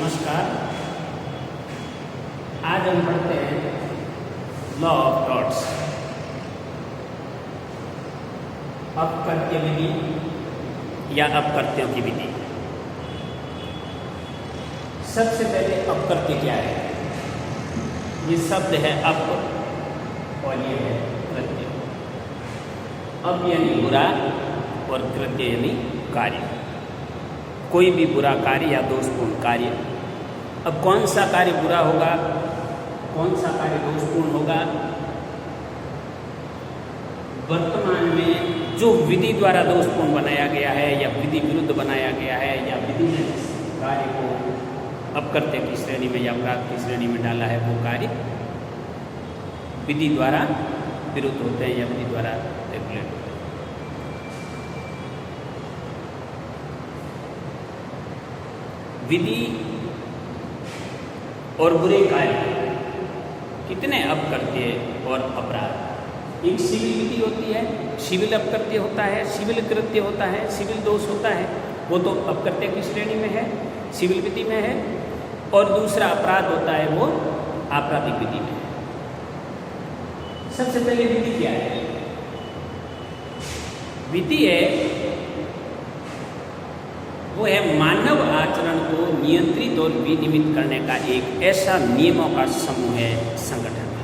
नमस्कार। आज हम पढ़ते हैं लॉ ऑफ डॉट्स, अपकृत्य विधि या अपकृत्यों की विधि। सबसे पहले अपकृत्य क्या है? ये शब्द है अप और ये है कृत्य। अप यानी बुरा और कृत्य यानी कार्य। कोई भी बुरा कार्य या दोषपूर्ण कार्य। अब कौन सा कार्य बुरा होगा, कौन सा कार्य दोषपूर्ण होगा? वर्तमान में जो विधि द्वारा दोषपूर्ण बनाया गया है या विधि विरुद्ध बनाया गया है या विधि ने जिस कार्य को अपकृत्य की श्रेणी में या अपराध की श्रेणी में डाला है, वो कार्य विधि द्वारा विरुद्ध होते हैं या विधि द्वारा रेगुलेट होते हैं। विधि और बुरे कार्य कितने अपकृत्य और अपराध। एक सिविल विधि होती है, सिविल अपकृत्य होता है, सिविल कृत्य होता है, सिविल दोष होता है, वो तो अपकृत्य की श्रेणी में है, सिविल विधि में है। और दूसरा अपराध होता है, वो आपराधिक विधि में है। सबसे पहले विधि क्या है? विधि है वो है मानव आचरण को नियंत्रित और विनियमित करने का एक ऐसा नियमों का समूह है, संगठन है।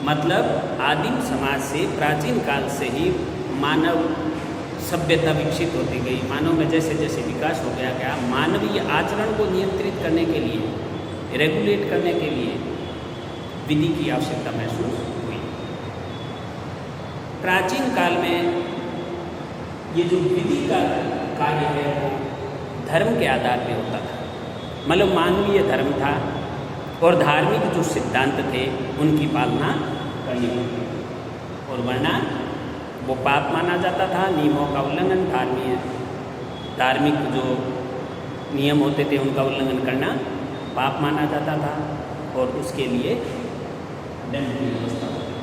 मतलब आदिम समाज से प्राचीन काल से ही मानव सभ्यता विकसित होती गई। मानव में जैसे जैसे विकास हो गया मानवीय आचरण को नियंत्रित करने के लिए, रेगुलेट करने के लिए विधि की आवश्यकता महसूस हुई। प्राचीन काल में ये जो विधि का कार्य है वो धर्म के आधार पे होता था। मतलब मानवीय धर्म था और धार्मिक जो सिद्धांत थे उनकी पालना करनी होती थी, और वरना वो पाप माना जाता था। नियमों का उल्लंघन, धार्मिक जो नियम होते थे उनका उल्लंघन करना पाप माना जाता था और उसके लिए दंड की व्यवस्था होती थी।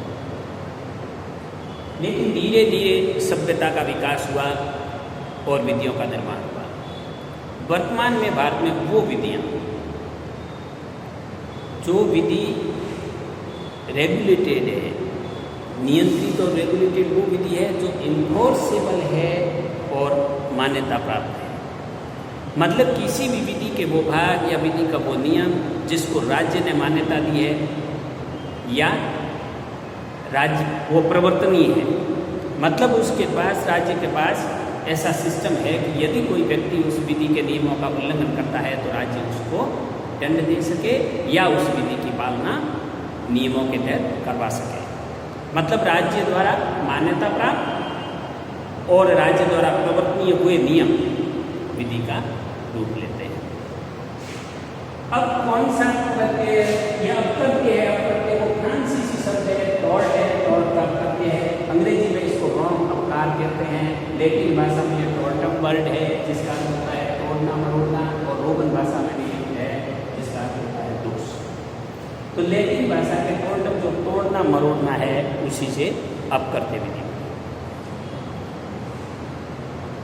लेकिन धीरे धीरे सभ्यता का विकास हुआ और विधियों का निर्माण हुआ। वर्तमान में भारत में वो विधियाँ जो विधि रेगुलेटेड है, नियंत्रित और रेगुलेटेड वो विधि है जो इन्फोर्सेबल है और मान्यता प्राप्त है। मतलब किसी भी विधि के वो भाग या विधि का वो नियम जिसको राज्य ने मान्यता दी है या राज्य वो प्रवर्तनीय है। मतलब उसके पास, राज्य के पास ऐसा सिस्टम है कि यदि कोई व्यक्ति उस विधि के नियमों का उल्लंघन करता है तो राज्य उसको दंड दे सके या उस विधि की पालना नियमों के तहत करवा सके। मतलब राज्य द्वारा मान्यता प्राप्त और राज्य द्वारा प्रवर्तनीय हुए नियम विधि का रूप लेते हैं। अब कौन सा अपकृत्य या अपकृत्य है? अपकृत्य को फ्रांसीसी शब्द है, टॉर्ट है, टॉर्ट का अपकृत्य है। अंग्रेजी में इसको रॉन्ग अपकार कहते हैं। लैटिन भाषा में ये टॉर्टम वर्ड है जिसका अर्थ होता है तोड़ना मरोड़ना, और रोमन भाषा में भी है जिसका अर्थ होता है दोष। तो लैटिन भाषा के टॉर्टम जो तोड़ना मरोड़ना है उसी से अपकृत्य विधि।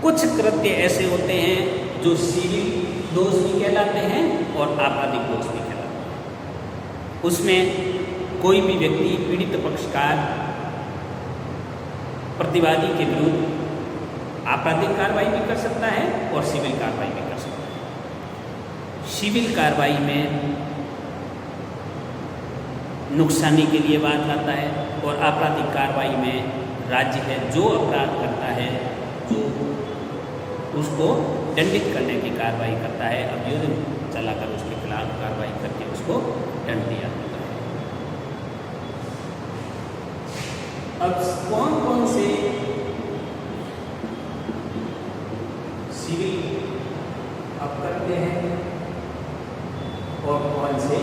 कुछ कृत्य ऐसे होते हैं जो सिविल दोष भी कहलाते हैं और आपराधिक दोष भी कहलाते हैं। उसमें कोई भी व्यक्ति पीड़ित पक्षकार प्रतिवादी के विरुद्ध आपराधिक कार्रवाई भी कर सकता है और सिविल कार्रवाई भी कर सकता है। सिविल कार्रवाई में नुकसानी के लिए बात लाता है और आपराधिक कार्रवाई में राज्य है जो अपराध करता है, जो उसको दंडित करने की कार्रवाई करता है, अभियोजन चलाकर उसके खिलाफ कार्रवाई करके उसको दंड दिया जाता है। अब कौन कौन से सिविल अपकृत्य हैं और कौन से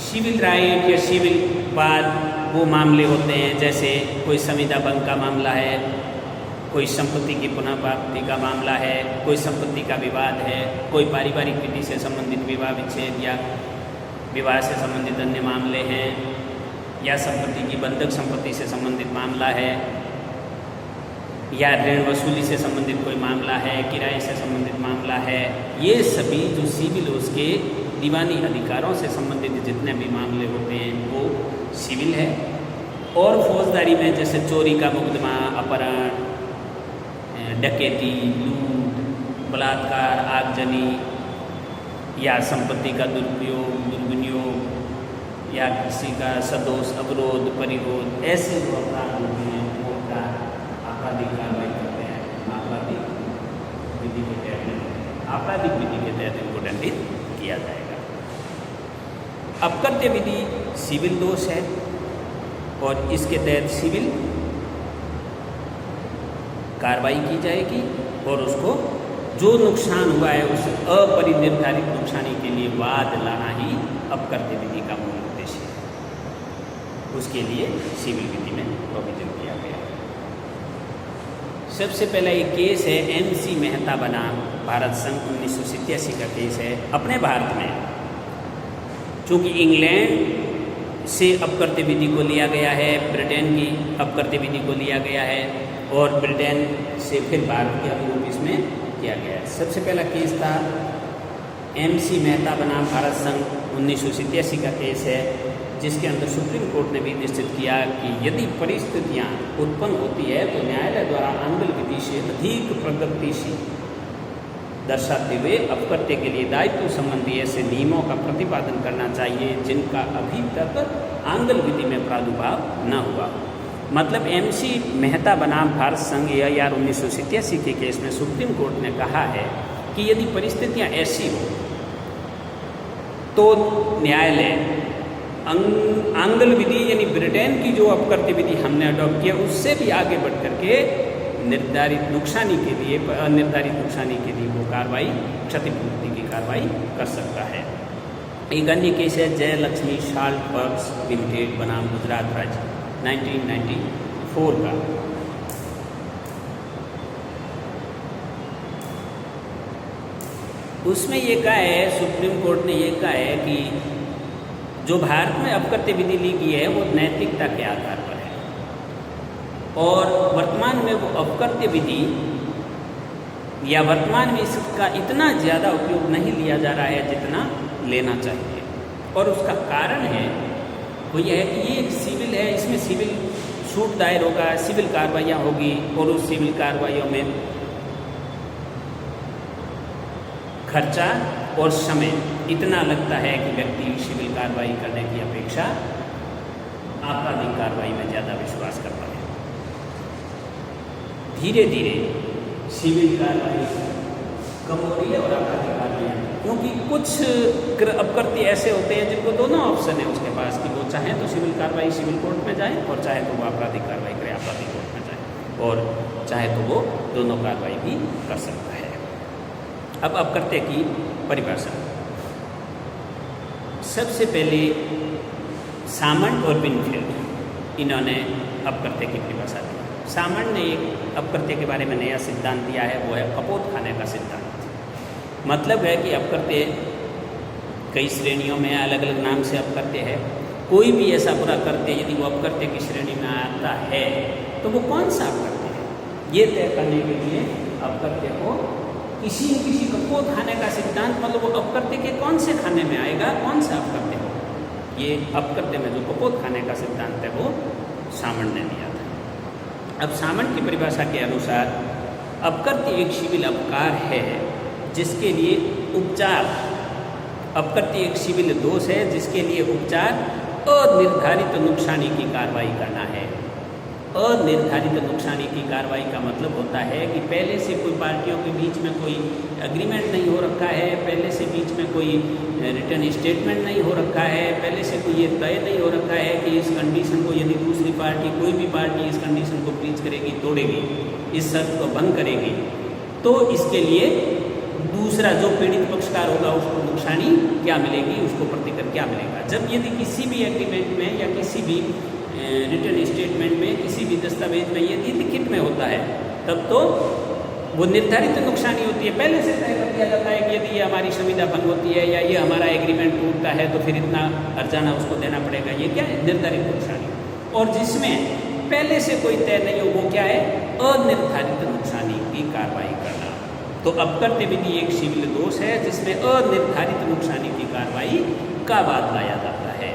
सिविल राइट या सिविल वाद वो मामले होते हैं, जैसे कोई संविदा भंग का मामला है, कोई संपत्ति की पुनः प्राप्ति का मामला है, कोई संपत्ति का विवाद है, कोई पारिवारिक विधि से संबंधित विवाह विच्छेद या विवाह से संबंधित अन्य मामले हैं, या संपत्ति की बंधक संपत्ति से संबंधित मामला है, या ऋण वसूली से संबंधित कोई मामला है, किराए से संबंधित मामला है, ये सभी जो सिविल उसके दीवानी अधिकारों से संबंधित जितने भी मामले होते हैं वो सिविल है। और फौजदारी में जैसे चोरी का मुकदमा, अपहरण, डकैती, लूट, बलात्कार, आगजनी या संपत्ति का दुरुपयोग, दुर्विनियोग या किसी का सदोष, अवरोध, परिरोध, ऐसे जो अपराध होते हैं वो आपराधिक कार्रवाई करते हैं। आपराधिक विधि के तहत आपराधिक विधि के तहत इनको दंडित किया जाएगा। अपकृत्य विधि सिविल दोष है और इसके तहत सिविल कार्रवाई की जाएगी और उसको जो नुकसान हुआ है उस अपरिनिर्धारित नुकसानी के लिए वाद लाना ही अपकृत्य विधि का मूल उद्देश्य है। उसके लिए सिविल विधि में प्रोविजन किया गया है। सबसे पहला एक केस है MC मेहता बनाम भारत संघ 1987 का केस है। अपने भारत में चूँकि इंग्लैंड से अपकृत्य विधि को लिया गया है, ब्रिटेन की अपकृत्य विधि को लिया गया है और ब्रिटेन से फिर भारत के अनुरूप इसमें किया गया है। सबसे पहला केस था MC मेहता बनाम भारत संघ 1987 का केस है, जिसके अंदर सुप्रीम कोर्ट ने भी निश्चित किया कि यदि परिस्थितियां उत्पन्न होती है तो न्यायालय द्वारा आंगल विधि से अधिक प्रगतिशील दर्शाते हुए अपकृत्य के लिए दायित्व संबंधी ऐसे नियमों का प्रतिपादन करना चाहिए जिनका अभी तक आंगल विधि में प्रादुर्भाव न हुआ। मतलब MC मेहता बनाम भारत संघ AIR 1987 के केस में सुप्रीम कोर्ट ने कहा है कि यदि परिस्थितियां ऐसी हो तो न्यायालय आंगल विधि यानी ब्रिटेन की जो अपकृत्य विधि हमने अडॉप्ट किया उससे भी आगे बढ़ करके निर्धारित नुकसानी के लिए, अनिर्धारित नुकसानी के लिए वो कार्रवाई, क्षतिपूर्ति की कार्रवाई कर सकता है। एक अन्य केस है जयलक्ष्मी साल्ट वर्क्स लिमिटेड बनाम गुजरात राज्य 1994 का। उसमें ये कहा है, सुप्रीम कोर्ट ने ये कहा है कि जो भारत में अपकृत्य विधि ली गई है वो नैतिकता के आधार पर है और वर्तमान में वो अपकृत्य विधि या वर्तमान में इसका इतना ज़्यादा उपयोग नहीं लिया जा रहा है जितना लेना चाहिए। और उसका कारण है वो यह है कि ये एक सिविल है, इसमें सिविल सूट दायर होगा, सिविल कार्रवाइयाँ होगी और उस सिविल कार्रवाइयों में खर्चा और समय इतना लगता है कि व्यक्ति सिविल कार्रवाई करने की अपेक्षा आपराधिक कार्रवाई में ज़्यादा विश्वास करता है। धीरे धीरे सिविल कार्रवाई कम हो रही है और आपराधिक कार्रवाई, क्योंकि कुछ अपकृत्य ऐसे होते हैं जिनको दोनों ऑप्शन है उसके पास कि वो चाहे तो सिविल कार्रवाई सिविल कोर्ट में जाए और चाहे तो वो आपराधिक कार्रवाई करे आपराधिक कोर्ट में जाए और चाहे तो वो दोनों कार्रवाई भी कर सकता है। अब अपकृत्य की परिभाषा, सबसे पहले सामंत और विनफील्ड इन्होंने अपकृत्य की परिभाषा दी। सामंत ने एक अपकृत्य के बारे में नया सिद्धांत दिया है, वो है कपोत खाने का सिद्धांत। मतलब है कि अपकृत्य कई श्रेणियों में अलग अलग नाम से अपकृत्य है। कोई भी ऐसा बुरा कृत्य यदि वो अपकृत्य की श्रेणी में आता है तो वो कौन सा अपकृत्य है, ये तय करने के लिए अपकृत्य को किसी न किसी कपोत खाने का सिद्धांत, मतलब वो अपकृत्य के कौन से खाने में आएगा, कौन सा अपकृत्य हो, ये अपकृत्य में जो कपोत खाने का सिद्धांत है वो सामंत ने दिया था। अब सामंत की परिभाषा के अनुसार अपकृत्य एक सिविल अपकार है जिसके लिए उपचार, अपकृत्य एक सिविल दोष है जिसके लिए उपचार अनिर्धारित नुकसानी की कार्रवाई करना है। अनिर्धारित नुकसानी की कार्रवाई का मतलब होता है कि पहले से कोई पार्टियों के बीच में कोई एग्रीमेंट नहीं हो रखा है, पहले से बीच में कोई रिटर्न स्टेटमेंट नहीं हो रखा है, पहले से कोई ये तय नहीं हो रखा है कि इस कंडीशन को यदि दूसरी पार्टी, कोई भी पार्टी इस कंडीशन को ब्रीच करेगी, तोड़ेगी, इस शर्त को भंग करेगी, तो इसके लिए दूसरा जो पीड़ित पक्षकार होगा उसको नुकसानी क्या मिलेगी, उसको प्रतिकर क्या मिलेगा। जब यदि किसी भी एग्रीमेंट में या किसी भी रिटर्न स्टेटमेंट में, किसी भी दस्तावेज में यदि लिखित में होता है तब तो वो निर्धारित नुकसानी होती है, पहले से तय कर दिया जाता है कि यदि ये हमारी संविदा भंग होती है या ये हमारा एग्रीमेंट टूटता है तो फिर इतना अर्जाना उसको देना पड़ेगा, ये क्या है, निर्धारित नुकसानी। और जिसमें पहले से कोई तय नहीं हो, वो क्या है, अनिर्धारित नुकसानी की कार्रवाई करना। तो अपकृत्य विधि एक सिविल दोष है जिसमें अनिर्धारित नुकसानी की कार्रवाई का बाद लाया जाता है।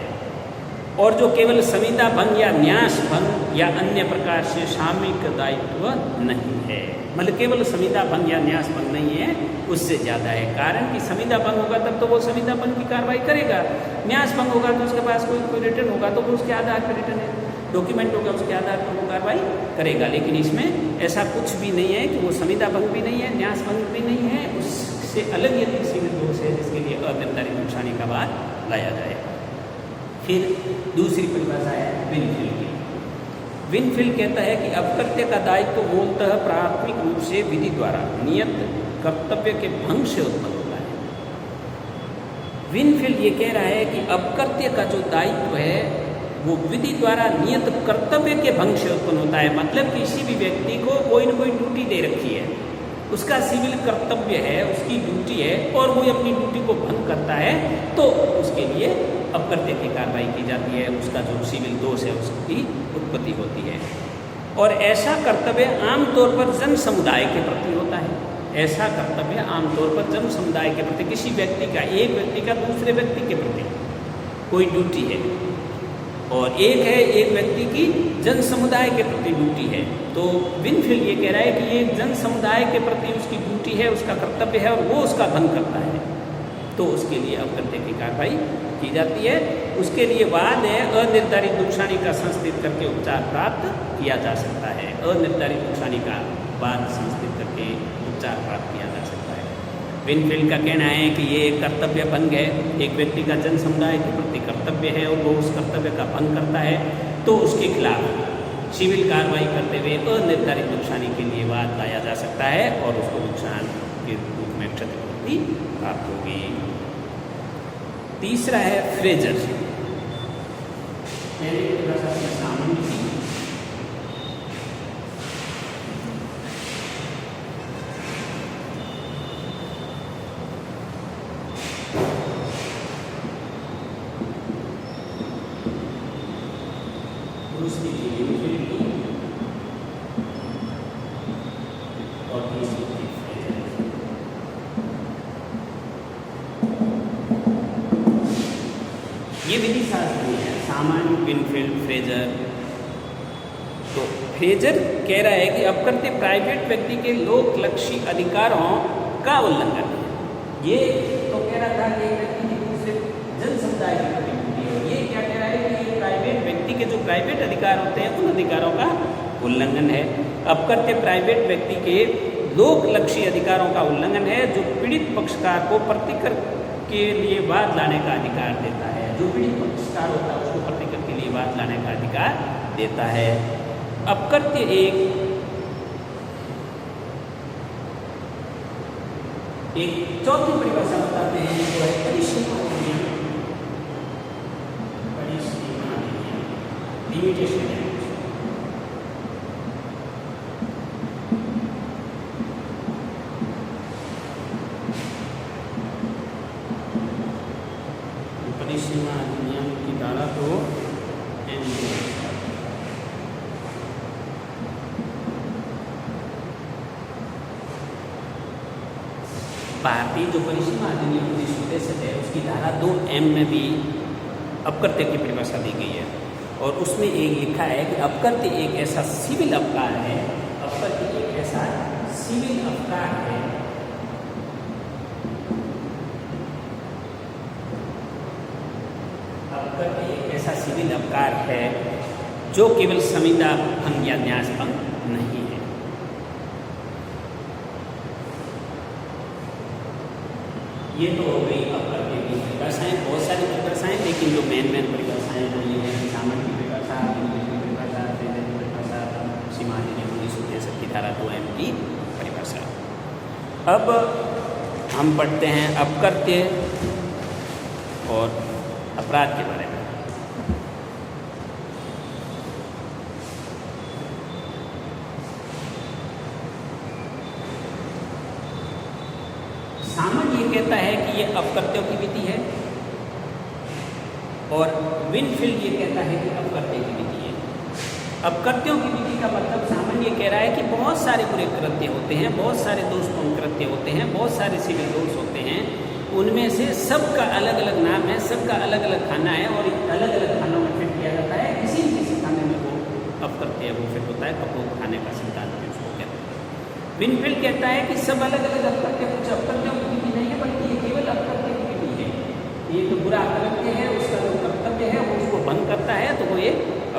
और जो केवल संविदा भंग या न्यास भंग या अन्य प्रकार से सामयिक दायित्व नहीं है, मतलब केवल संविदा भंग या न्यास भंग नहीं है, उससे ज़्यादा है। कारण कि संविदा भंग होगा तब तो वो संविदा भंग की कार्रवाई करेगा, न्यास भंग होगा तो उसके पास कोई रिटर्न होगा तो वो उसके आधार पर रिटर्न है, डॉक्यूमेंट होगा उसके आधार पर वो कार्रवाई करेगा। लेकिन इसमें ऐसा कुछ भी नहीं है कि वो संविदा भंग भी नहीं है, न्यास भंग भी नहीं है, उससे अलग यदि सिविल दोष है जिसके लिए अनिर्धारित नुकसानी का बाद लाया जाएगा। फिर दूसरी परिभाषा है विनफिल की। विनफिल कहता है कि अपकृत्य का दायित्व मूलतः प्राथमिक रूप से विधि द्वारा नियत कर्तव्य के भंग से उत्पन्न होता है। विनफिल ये कह रहा है कि अपकृत्य का जो दायित्व है वो विधि द्वारा नियत कर्तव्य के भंग से उत्पन्न होता है। मतलब किसी भी व्यक्ति को कोई न कोई ड्यूटी दे रखी है, उसका सिविल कर्तव्य है, उसकी ड्यूटी है, और वो अपनी ड्यूटी को भंग करता है तो उसके लिए अपकृत्य की कार्रवाई की जाती है, उसका जो सिविल दोष है उसकी उत्पत्ति होती है। और ऐसा कर्तव्य आमतौर पर जन समुदाय के प्रति होता है। ऐसा कर्तव्य आमतौर पर जन समुदाय के प्रति, किसी व्यक्ति का, एक व्यक्ति का दूसरे व्यक्ति के प्रति कोई ड्यूटी है, और एक है एक व्यक्ति की जन समुदाय के प्रति ड्यूटी है। तो विनफिल ये कह रहा है कि ये जन समुदाय के प्रति उसकी ड्यूटी है, उसका कर्तव्य है, और वो उसका भंग करता है तो उसके लिए अपकृत्य की कार्रवाई की जाती है। उसके लिए वाद है अनिर्धारित नुकसानी का संस्थित करके उपचार प्राप्त किया जा सकता है। अनिर्धारित नुकसानी का वाद संस्थित करके उपचार प्राप्त किया जा सकता है। विनफिल का कहना है कि ये कर्तव्य भंग है, एक व्यक्ति का जन समुदाय के प्रति कर्तव्य है और वो उस कर्तव्य का भंग करता है तो उसके खिलाफ सिविल कार्रवाई करते हुए अनिर्धारित नुकसानी के लिए वाद लाया जा सकता है और उसको नुकसान के रूप में क्षतिपूर्ति प्राप्त होगी। तीसरा है फ्रेजर। ये विधि शास्त्रीय है, सामान्य, विनफिल, फ्रेजर। तो फ्रेजर कह रहा है कि अपकृत्य प्राइवेट व्यक्ति के लोकलक्षी अधिकारों का उल्लंघन है। ये तो कह रहा था कि एक व्यक्ति की दूसरे जन समुदाय की प्रति है, ये क्या कह रहा है कि ये प्राइवेट व्यक्ति के जो प्राइवेट अधिकार होते हैं उन अधिकारों का उल्लंघन है। अपकृत्य प्राइवेट व्यक्ति के लोकलक्षी अधिकारों का उल्लंघन है जो पीड़ित पक्षकार को प्रतिकर के लिए वाद लाने का अधिकार देता है। जो पीड़ित पक्षकार होता है उसको प्रतिकर के लिए वाद लाने का अधिकार देता है। अपकृत्य एक चौथी परिभाषा बताते हैं जो है परिसीमा अधिनियम, लिमिटेशन है। परिसीमा अधिनियम की धारा तो भारतीय जो परिसीमा अधिनियम 1963 है उसकी धारा 2M में भी अपकृत्य की परिभाषा दी गई है और उसमें एक लिखा है कि अपकृत्य एक ऐसा सिविल अपकार है, अपकृत्य एक ऐसा सिविल अपकार है सिविल अपकार है जो केवल संविदा भंग या न्यास भंग नहीं है। ये तो हो गई अपकृत्य की परिभाषाएं, बहुत सारी परिभाषाएं, लेकिन जो मेन परिभाषाएं जो ये है सामान्य की परिभाषा, सीमा अधिनियम 1963 की धारा 2M की परिभाषा। अब हम पढ़ते हैं अपकृत्य और अपराध के बारे में। सामान्य ये कहता है कि ये अपकृत्यों की विधि है और विनफिल ये कहता है कि अपकृत्य की विधि है। अपकृत्यों की विधि का मतलब सामान्य कह रहा है कि बहुत सारे बुरे कृत्य होते हैं, बहुत सारे दोषपूर्ण कृत्य होते हैं, बहुत सारे सिविल दोष होते हैं, उनमें से सबका अलग अलग नाम है, सबका अलग अलग खाना है और अलग अलग खानों में फिट किया जाता है। किसी न किसी खाने में वो अपकृत्य वो फिट होता है, कपूर खाने का सिद्धांत भी उसको कहते हैं। विनफील्ड कहता है कि सब अलग अलग अपकृत्य, कुछ अपकृत्यों की विधि नहीं है बल्कि ये केवल अपकृत्य की विधि है। ये तो बुरा अपकृत्य है, उसका जो कर्तव्य है वो उसको भंग करता है तो वो ये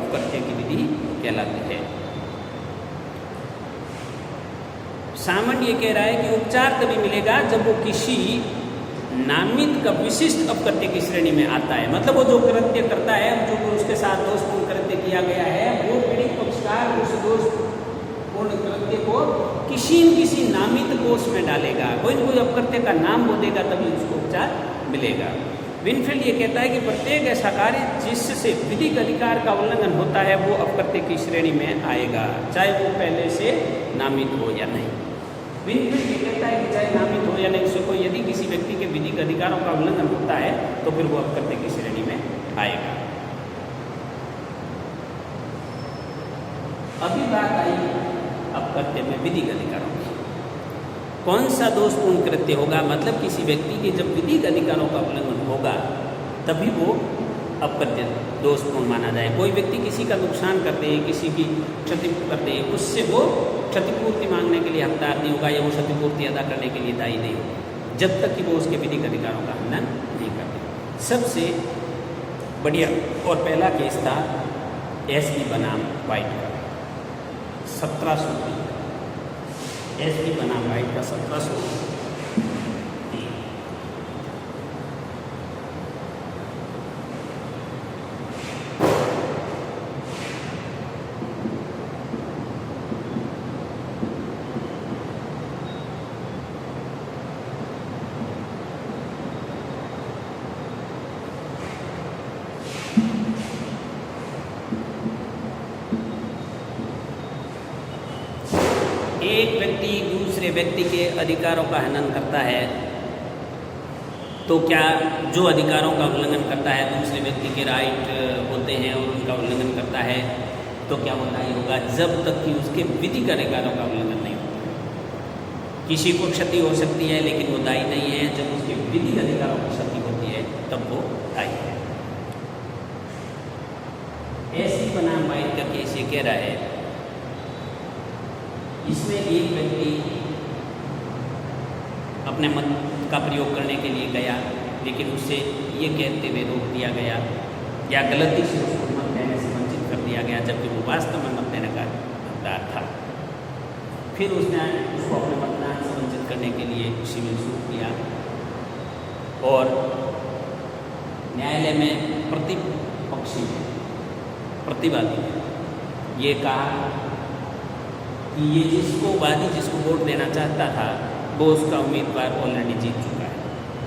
अपकृत्य की विधि कहलाती है। सामान्य कह रहा है कि उपचार तभी मिलेगा जब वो किसी नामित का विशिष्ट अपकृत्य की श्रेणी में आता है। मतलब वो जो कृत्य करता है, जो उसके साथ दोषपूर्ण कृत्य किया गया है, वो पीड़ित पक्षकार उस दोषपूर्ण कृत्य को किसी न किसी नामित कोष में डालेगा, कोई न कोई अपकृत्य का नाम वो देगा, तभी उसको उपचार मिलेगा। विनफील्ड ये कहता है कि प्रत्येक ऐसा कार्य जिससे विधिक अधिकार का उल्लंघन होता है वो अपकृत्य की श्रेणी में आएगा, चाहे वो पहले से नामित हो या नहीं। विनफील्ड ये कहता है कि चाहे नामित हो या नहीं, उससे कोई यदि किसी व्यक्ति के विधिक अधिकारों का उल्लंघन होता है तो फिर वो अपकृत्य की श्रेणी में आएगा। अभी बात आई अपकृत्य में विधिक अधिकारों की। कौन सा दोषपूर्ण कृत्य होगा, मतलब किसी व्यक्ति के जब विधिक अधिकारों का उल्लंघन होगा तभी वो अपकृत्य दोषपूर्ण माना जाए। कोई व्यक्ति किसी का नुकसान कर दे, किसी की क्षति कर दे, उससे वो क्षतिपूर्ति मांगने के लिए हकदार नहीं होगा या वो क्षतिपूर्ति अदा करने के लिए दायी नहीं होगा जब तक कि वो उसके विधिक अधिकारों का हनन नहीं करते। सबसे बढ़िया और पहला केस था एसपी बनाम वाइट का 1700। एसपी बनाम वाइट का 1700। एक व्यक्ति दूसरे व्यक्ति के अधिकारों का हनन करता है तो क्या जो अधिकारों का उल्लंघन करता है, दूसरे व्यक्ति के राइट होते हैं और उनका उल्लंघन करता है, तो क्या वो दायी होगा जब तक कि उसके विधिक अधिकारों का उल्लंघन नहीं होता। किसी को क्षति हो सकती है लेकिन वो दायी नहीं है, जब उसके विधिक अधिकारों की क्षति होती है तब वो दायी है। एसपी बनाम वाइट का केस ये कह रहा है, इसमें एक व्यक्ति अपने मत का प्रयोग करने के लिए गया लेकिन उससे ये कहते हुए रोक दिया गया या गलती से उसको मत देने से वंचित कर दिया गया जबकि वो वास्तव में मत देने का हकदार था। फिर उसने उसको अपने मतदान से वंचित करने के लिए सिविल सूट किया और न्यायालय में प्रतिपक्षी प्रतिवादी ने ये कहा कि ये जिसको वोट देना चाहता था वो उसका उम्मीदवार ऑलरेडी जीत चुका है,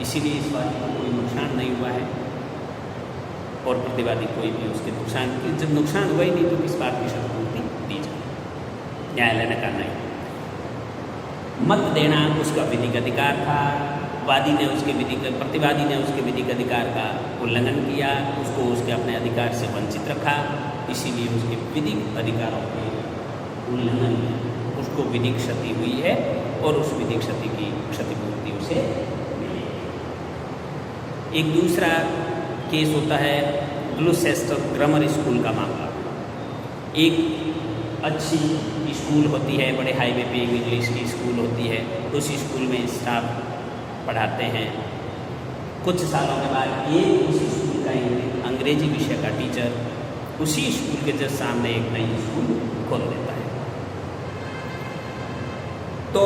इसीलिए इस बात को कोई नुकसान नहीं हुआ है और प्रतिवादी कोई भी उसके नुकसान, जब नुकसान हुआ ही नहीं तो किस बात की क्षतिपूर्ति दी जाए। न्यायालय ने कहा नहीं, मत देना उसका विधिक अधिकार था, वादी ने उसके प्रतिवादी ने उसके विधिक अधिकार का उल्लंघन किया, उसको उसके अपने अधिकार से वंचित रखा, इसीलिए उसके विधिक अधिकारों के उल्लंघन में उसको विधिक क्षति हुई है और उस विधिक क्षति की क्षतिपूर्ति उसे मिली। एक दूसरा केस होता है ग्लूसेस्टर ग्रामर स्कूल का मामला। एक अच्छी स्कूल होती है, बड़े हाईवे पे एक इंग्लिश की स्कूल होती है, उस स्कूल में स्टाफ पढ़ाते हैं। कुछ सालों के बाद एक उस स्कूल का अंग्रेजी विषय का टीचर उसी स्कूल के जस्ट सामने एक नई स्कूल खोल देता है। तो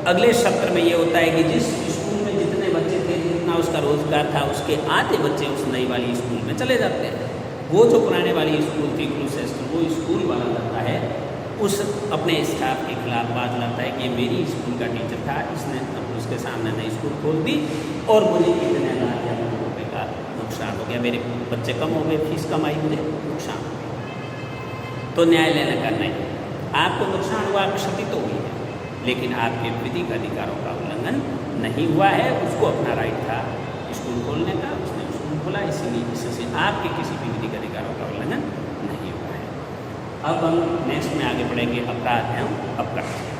अगले सत्र में ये होता है कि जिस स्कूल में जितने बच्चे थे, जितना उसका रोजगार था, उसके आधे बच्चे उस नई वाली स्कूल में चले जाते हैं। वो जो पुराने वाली स्कूल थी ग्लूसेस्टर, वो स्कूल वाला करता है उस अपने स्टाफ के खिलाफ बात लाता है कि ये मेरी स्कूल का टीचर था, इसने उसके सामने नई स्कूल खोल दी और मुझे इतने लाख या करोड़ रुपये का नुकसान हो गया, मेरे बच्चे कम हो गए, फीस कम आई, मुझे नुकसान हो गया। तो न्यायालय ने कहा नहीं, आपको नुकसान हुआ, क्षति तो हुई है, लेकिन आपके विधिक अधिकारों का उल्लंघन नहीं हुआ है। उसको अपना राइट था स्कूल खोलने का, उसने स्कूल खोला, इसीलिए इससे आपके किसी भी विधिक अधिकारों का उल्लंघन नहीं हुआ है। अब हम नेक्स्ट में आगे बढ़ेंगे अपराध एवं अपराध।